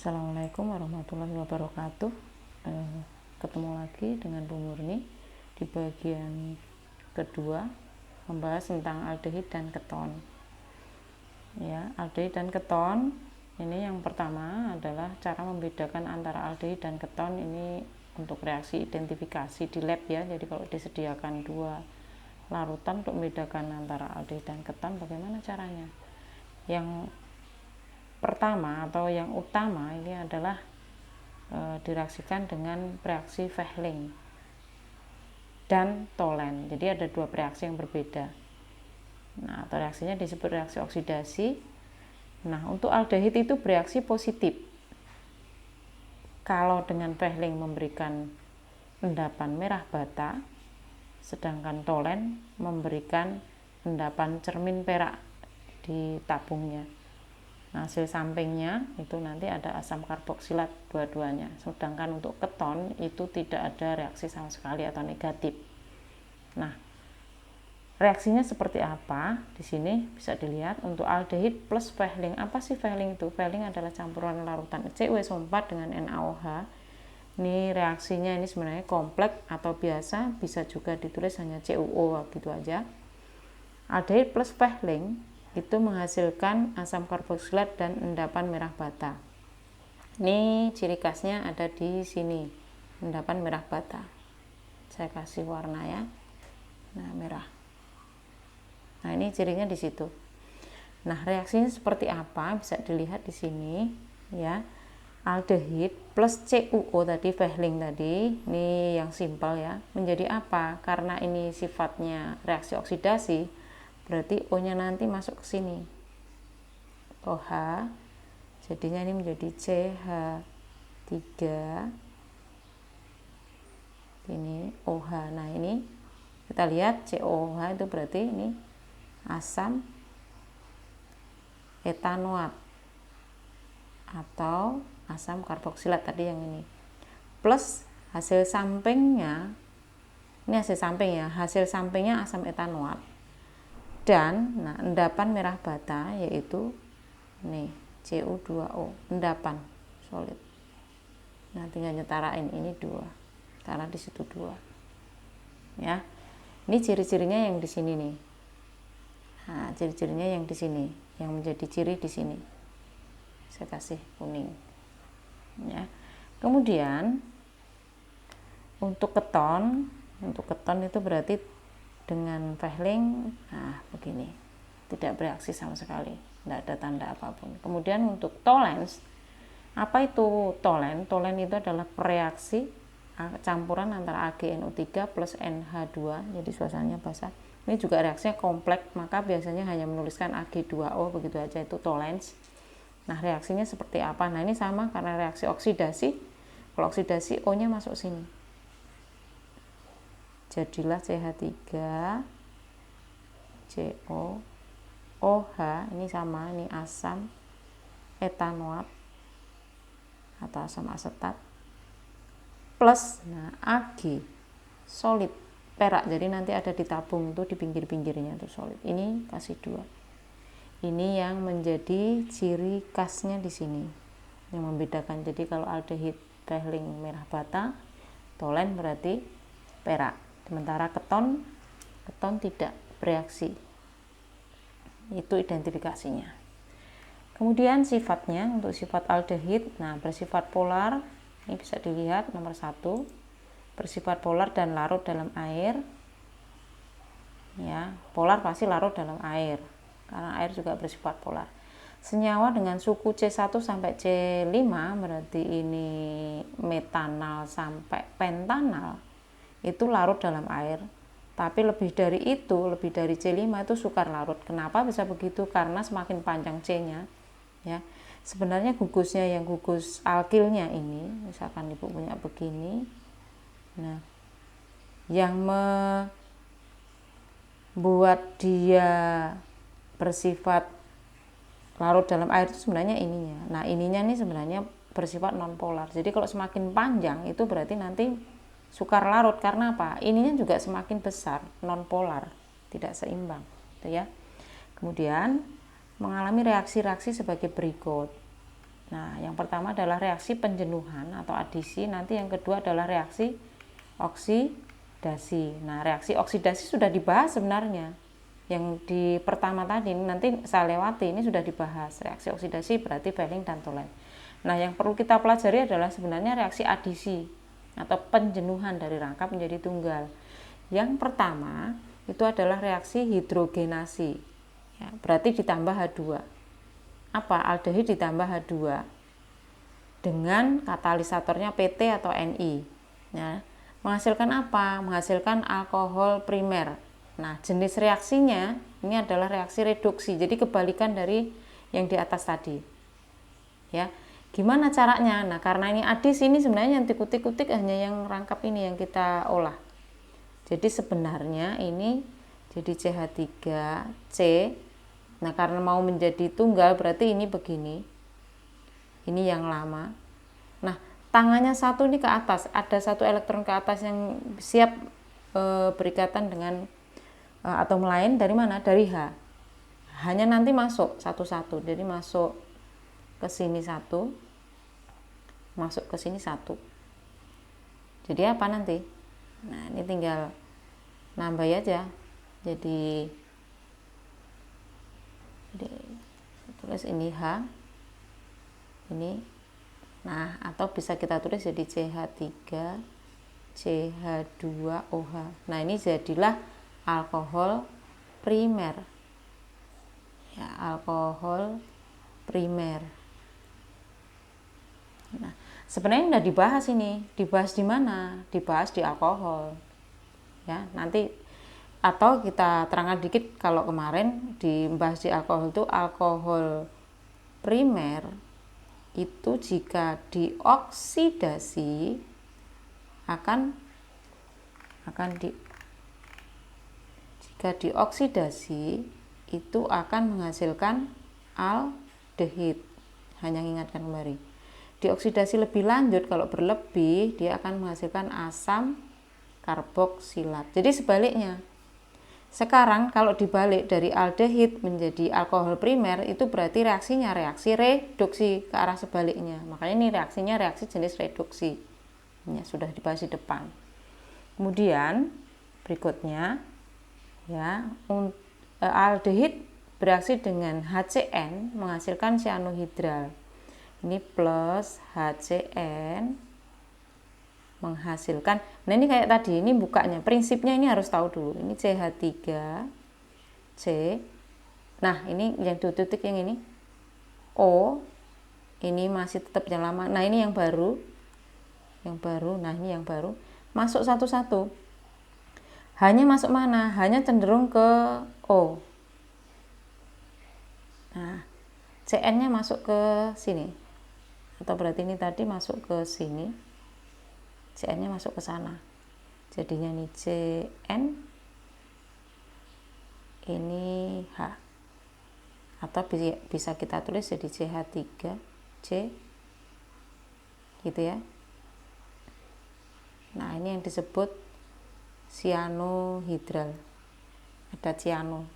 Assalamualaikum warahmatullahi wabarakatuh. Ketemu lagi dengan Bu Murni di bagian kedua, membahas tentang aldehid dan keton. Ya, aldehid dan keton ini yang pertama adalah cara membedakan antara aldehid dan keton ini untuk reaksi identifikasi di lab ya. Jadi kalau disediakan dua larutan untuk membedakan antara aldehid dan keton, bagaimana caranya? Yang pertama atau yang utama ini adalah direaksikan dengan reaksi Fehling dan Tholen. Jadi ada dua reaksi yang berbeda. Nah, atau reaksinya disebut reaksi oksidasi. Nah, untuk aldehid itu bereaksi positif. Kalau dengan Fehling memberikan endapan merah bata, sedangkan Tholen memberikan endapan cermin perak di tabungnya. Nah, hasil sampingnya itu nanti ada asam karboksilat dua-duanya. Sedangkan untuk keton itu tidak ada reaksi sama sekali atau negatif. Nah, reaksinya seperti apa? Di sini bisa dilihat untuk aldehid plus Fehling. Apa sih Fehling itu? Fehling adalah campuran larutan CuSO4 dengan NaOH. Ini reaksinya ini sebenarnya kompleks atau biasa, bisa juga ditulis hanya CuO gitu aja. Aldehid plus Fehling itu menghasilkan asam karboksilat dan endapan merah bata. Ini ciri khasnya ada di sini, endapan merah bata. Saya kasih warna ya. Nah, merah. Nah, ini cirinya di situ. Nah, reaksinya seperti apa? Bisa dilihat di sini ya. Aldehid plus CuO tadi, Fehling tadi, ini yang simpel ya. Menjadi apa? Karena ini sifatnya reaksi oksidasi, berarti O-nya nanti masuk ke sini, OH, jadinya ini menjadi CH3, ini OH. Nah, ini kita lihat COH itu berarti ini asam etanoat atau asam karboksilat tadi yang ini, plus hasil sampingnya, ini hasil samping ya, hasil sampingnya asam etanoat dan nah endapan merah bata yaitu nih Cu2O, endapan solid. Nah, tinggal nyetarain ini dua karena di situ dua ya. Ini ciri-cirinya yang di sini nih. Nah, ciri-cirinya yang di sini, yang menjadi ciri di sini saya kasih kuning ya. Kemudian untuk keton itu berarti dengan Fehling, nah begini, tidak bereaksi sama sekali, tidak ada tanda apapun. Kemudian untuk Tholen, apa itu Tholen? Tholen itu adalah reaksi campuran antara AgNO3 plus NH2, jadi suasananya basah. Ini juga reaksinya kompleks, maka biasanya hanya menuliskan Ag2O begitu aja, itu Tholen. Nah, reaksinya seperti apa? Nah, ini sama karena reaksi oksidasi. Kalau oksidasi O-nya masuk sini, jadilah CH3 CO OH, ini sama, ini asam etanoat atau asam asetat plus nah Ag solid perak, jadi nanti ada di tabung itu di pinggir-pinggirnya itu solid. Ini kasih 2. Ini yang menjadi ciri khasnya di sini yang membedakan. Jadi kalau aldehid Fehling merah bata, Tholen berarti perak. Sementara keton tidak bereaksi. Itu identifikasinya. Kemudian sifatnya, untuk sifat aldehid, nah bersifat polar, ini bisa dilihat nomor 1, bersifat polar dan larut dalam air. Ya, polar pasti larut dalam air, karena air juga bersifat polar. Senyawa dengan suku C1 sampai C5 berarti ini metanal sampai pentanal, itu larut dalam air. Tapi lebih dari itu, lebih dari C5 itu sukar larut. Kenapa bisa begitu? Karena semakin panjang C-nya ya. Sebenarnya gugusnya, yang gugus alkilnya ini, misalkan Ibu punya begini. Nah, yang membuat dia bersifat larut dalam air itu sebenarnya ininya. Nah, ininya nih sebenarnya bersifat nonpolar. Jadi kalau semakin panjang itu berarti nanti sukar larut. Karena apa? Ininya juga semakin besar, nonpolar, tidak seimbang, gitu ya. Kemudian mengalami reaksi-reaksi sebagai berikut. Nah, yang pertama adalah reaksi penjenuhan atau adisi, nanti yang kedua adalah reaksi oksidasi. Nah, reaksi oksidasi sudah dibahas sebenarnya. Yang di pertama tadi, nanti saya lewati, ini sudah dibahas. Reaksi oksidasi berarti Fehling dan Tholen. Nah, yang perlu kita pelajari adalah sebenarnya reaksi adisi atau penjenuhan dari rangkap menjadi tunggal. Yang pertama itu adalah reaksi hidrogenasi. Ya, berarti ditambah H2. Apa? Aldehid ditambah H2 dengan katalisatornya PT atau Ni. Ya, menghasilkan apa? Menghasilkan alkohol primer. Nah, jenis reaksinya ini adalah reaksi reduksi. Jadi kebalikan dari yang di atas tadi. Ya, gimana caranya? Nah, karena ini adis, ini sebenarnya yang kutik-kutik hanya yang rangkap ini yang kita olah. Jadi sebenarnya ini jadi CH3C. Nah, karena mau menjadi tunggal berarti ini begini. Ini yang lama. Nah, tangannya satu ini ke atas, ada satu elektron ke atas yang siap berikatan dengan atom lain. Dari mana? Dari H. Hanya nanti masuk satu-satu. Jadi masuk ke sini satu, masuk ke sini satu. Jadi apa nanti? Nah, ini tinggal nambah aja. Jadi tulis ini H, ini. Nah, atau bisa kita tulis jadi CH3 CH2OH. Nah, ini jadilah alkohol primer. Ya, alkohol primer. Nah, sebenarnya udah dibahas ini. Dibahas di mana? Dibahas di alkohol. Ya, nanti atau kita terangkan dikit, kalau kemarin dibahas di alkohol itu alkohol primer itu jika dioksidasi jika dioksidasi itu akan menghasilkan aldehid. Hanya ingatkan kembali, dioksidasi lebih lanjut kalau berlebih dia akan menghasilkan asam karboksilat. Jadi sebaliknya, sekarang kalau dibalik dari aldehid menjadi alkohol primer itu berarti reaksinya reaksi reduksi ke arah sebaliknya. Makanya ini reaksinya reaksi jenis reduksi. Ini sudah dibahas di depan. Kemudian berikutnya ya, aldehid bereaksi dengan HCN menghasilkan cyanohidral. Ini plus HCN menghasilkan. Nah, ini kayak tadi, ini bukanya. Prinsipnya ini harus tahu dulu. Ini CH3C. Nah, ini yang titik yang ini O. Ini masih tetap yang lama. Nah, ini yang baru. Yang baru. Nah, ini yang baru. Masuk satu-satu. Hanya masuk mana? Hanya cenderung ke O. Nah, CN-nya masuk ke sini. Atau berarti ini tadi masuk ke sini. CN-nya masuk ke sana. Jadinya ini CN, ini H. Atau bisa kita tulis jadi CH3C. Gitu ya. Nah, ini yang disebut cyanohidral. Ada cyano.